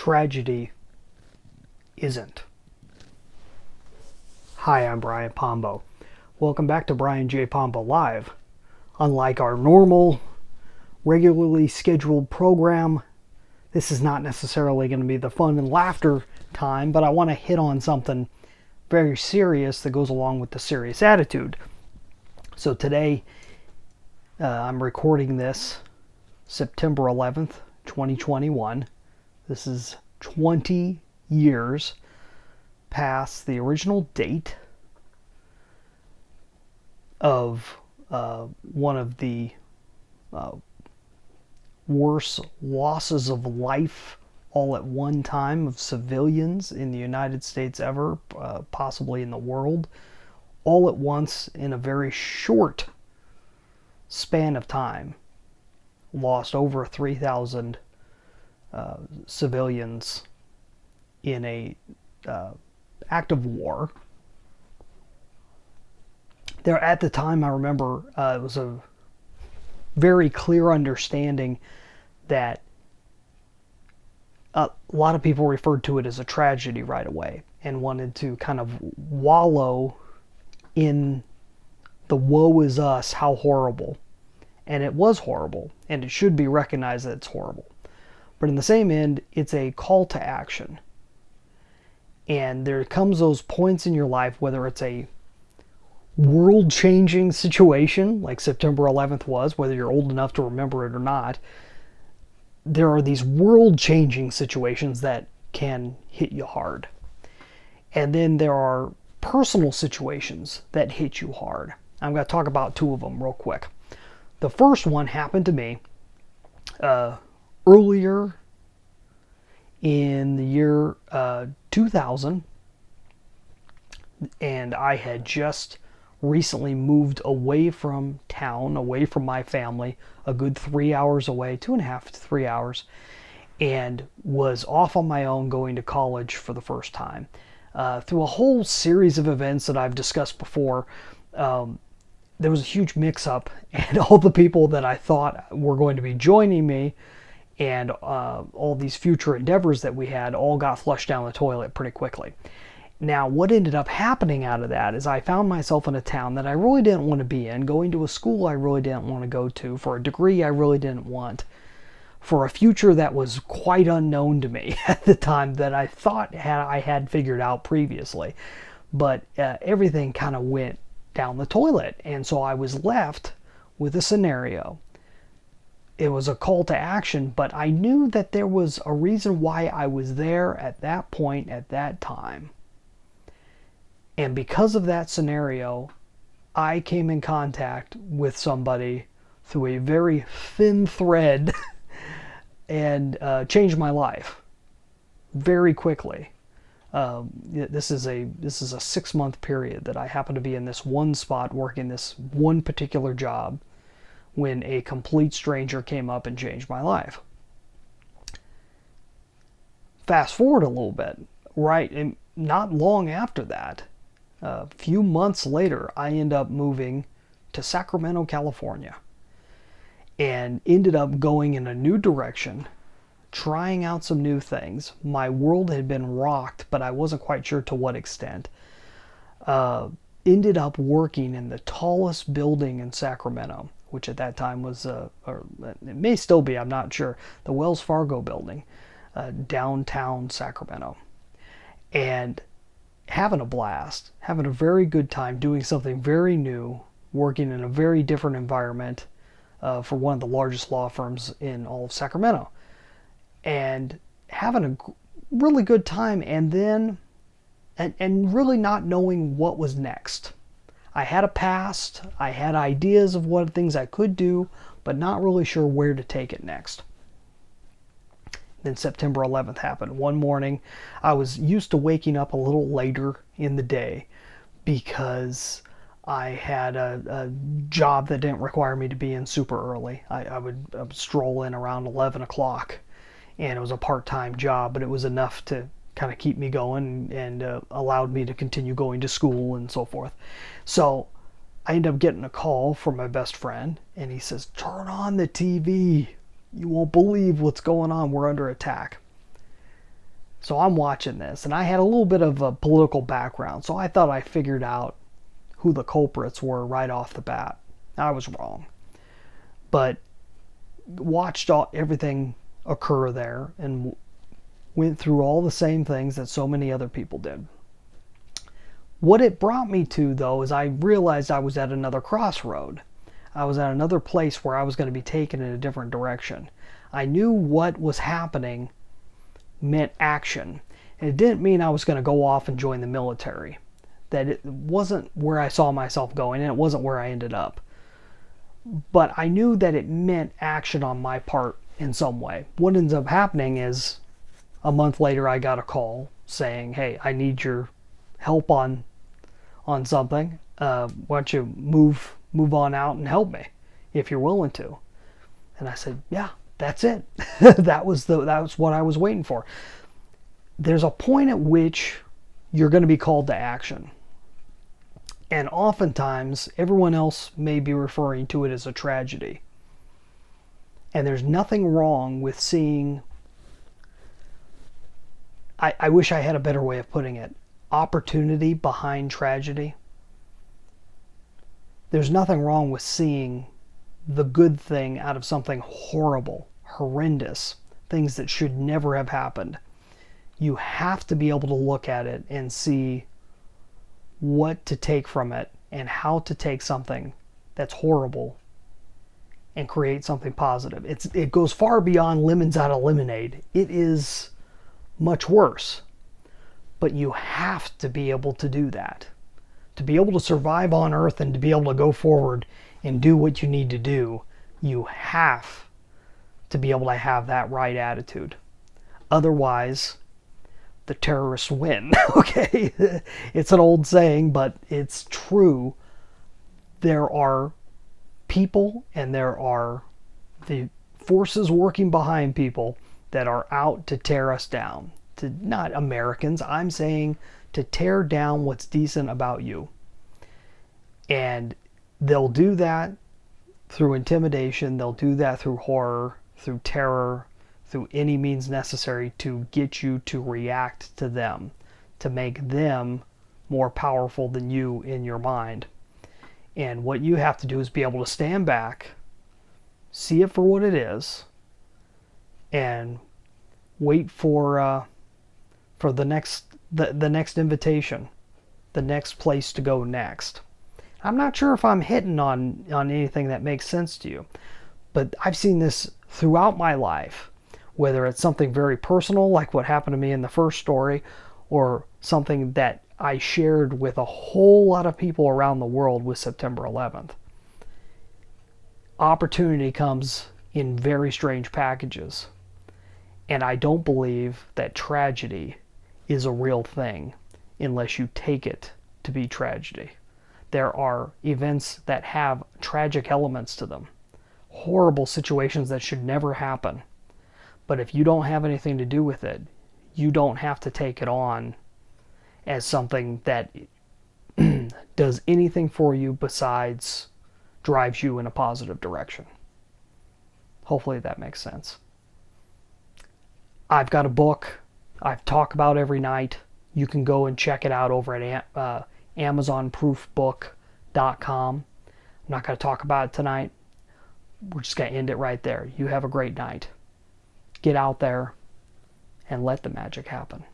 tragedy isn't. Hi, I'm Brian Pombo. Welcome back to Brian J. Pombo Live. Unlike our normal, regularly scheduled program, this is not necessarily going to be the fun and laughter time, but I want to hit on something very serious that goes along with the serious attitude. So today, I'm recording this September 11th, 2021. This is 20 years past the original date of one of the worst losses of life all at one time of civilians in the United States ever, possibly in the world, all at once in a very short span of time. Lost over 3,000 civilians in a act of war. There, at the time, I remember it was a very clear understanding that a lot of people referred to it as a tragedy right away and wanted to kind of wallow in the woe is us, how horrible. And it was horrible, and it should be recognized that it's horrible. But in the same end, it's a call to action. And there comes those points in your life, whether it's a world-changing situation, like September 11th was, whether you're old enough to remember it or not, there are these world-changing situations that can hit you hard. And then there are personal situations that hit you hard. I'm going to talk about two of them real quick. The first one happened to me earlier in the year 2000, and I had just recently moved away from town, away from my family, a good 3 hours away, 2.5 to 3 hours, and was off on my own going to college for the first time. Through a whole series of events that I've discussed before, there was a huge mix-up, and all the people that I thought were going to be joining me and all these future endeavors that we had all got flushed down the toilet pretty quickly. Now, what ended up happening out of that is I found myself in a town that I really didn't want to be in, going to a school I really didn't want to go to, for a degree I really didn't want, for a future that was quite unknown to me at the time that I thought I had figured out previously. But everything kind of went down the toilet, and so I was left with a scenario. It was a call to action, but I knew that there was a reason why I was there at that point, at that time. And because of that scenario, I came in contact with somebody through a very thin thread and changed my life very quickly. This is a 6-month period that I happen to be in this one spot working this one particular job when a complete stranger came up and changed my life. Fast forward a little bit, right? And not long after that, a few months later, I end up moving to Sacramento, California, and ended up going in a new direction, trying out some new things. My world had been rocked, but I wasn't quite sure to what extent. Ended up working in the tallest building in Sacramento, which at that time was, or it may still be, I'm not sure, the Wells Fargo building, downtown Sacramento. And having a blast, having a very good time, doing something very new, working in a very different environment for one of the largest law firms in all of Sacramento. And having a really good time, and then and really not knowing what was next. I had a past, I had ideas of what things I could do, but not really sure where to take it next. Then September 11th happened. One morning, I was used to waking up a little later in the day because I had a job that didn't require me to be in super early. I would stroll in around 11 o'clock, and it was a part-time job, but it was enough to kind of keep me going and allowed me to continue going to school and so forth. So I ended up getting a call from my best friend, and he says, "Turn on the TV. You won't believe what's going on. We're under attack." So I'm watching this, and I had a little bit of a political background, so I thought I figured out who the culprits were right off the bat. I was wrong. But watched everything occur there and went through all the same things that so many other people did. What it brought me to, though, is I realized I was at another crossroad. I was at another place where I was going to be taken in a different direction. I knew what was happening meant action. And it didn't mean I was going to go off and join the military. That it wasn't where I saw myself going, and it wasn't where I ended up. But I knew that it meant action on my part in some way. What ends up happening is a month later I got a call saying, hey, I need your help on something. Why don't you move on out and help me if you're willing to? And I said, yeah, that's it. that was what I was waiting for. There's a point at which you're going to be called to action. And oftentimes, everyone else may be referring to it as a tragedy. And there's nothing wrong with seeing, I wish I had a better way of putting it, opportunity behind tragedy. There's nothing wrong with seeing the good thing out of something horrible, horrendous, things that should never have happened. You have to be able to look at it and see what to take from it and how to take something that's horrible and create something positive. It goes far beyond lemons out of lemonade. It is much worse. But you have to be able to do that. To be able to survive on Earth and to be able to go forward and do what you need to do, you have to be able to have that right attitude. Otherwise, the terrorists win. Okay? It's an old saying, but it's true. There are people and there are the forces working behind people that are out to tear us down. To not Americans, I'm saying to tear down what's decent about you. And they'll do that through intimidation, they'll do that through horror, through terror, through any means necessary to get you to react to them, to make them more powerful than you in your mind. And what you have to do is be able to stand back, see it for what it is, and wait for the next invitation, the next place to go next. I'm not sure if I'm hitting on anything that makes sense to you, but I've seen this throughout my life. Whether it's something very personal, like what happened to me in the first story, or something that I shared with a whole lot of people around the world with September 11th. Opportunity comes in very strange packages. And I don't believe that tragedy is a real thing unless you take it to be tragedy. There are events that have tragic elements to them. Horrible situations that should never happen. But if you don't have anything to do with it, you don't have to take it on as something that does anything for you besides drives you in a positive direction. Hopefully that makes sense. I've got a book I talk about every night. You can go and check it out over at AmazonProofBook.com. I'm not going to talk about it tonight. We're just going to end it right there. You have a great night. Get out there and let the magic happen.